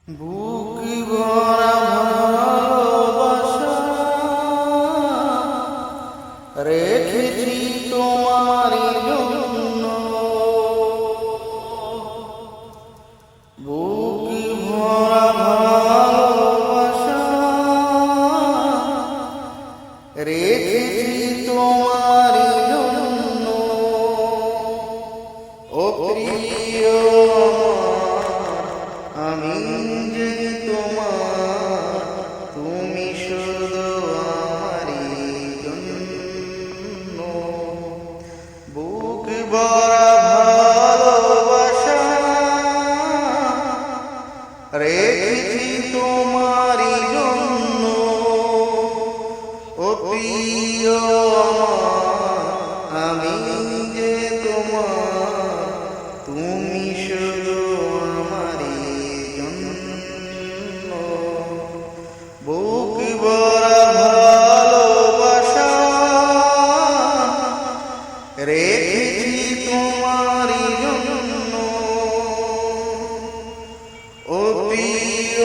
বুক ভরা ভালোবাসা রেখেছি তোমারই জন্য। বুক ভরা ভালোবাসা রেখেছি তোমারই জন্য। ও প্রিয় আমি যে তোমার, তুমি শুধু আমারই জন্য। বুক ভরা ভালোবাসা রেখেছি তোমারই জন্য। ও প্রিয় আমি যে তোমার, তুমি শুধু আমারই জন্য। বুক ভরা ভালোবাসা রেখেছি তোমারই জন্য। ও প্রিয়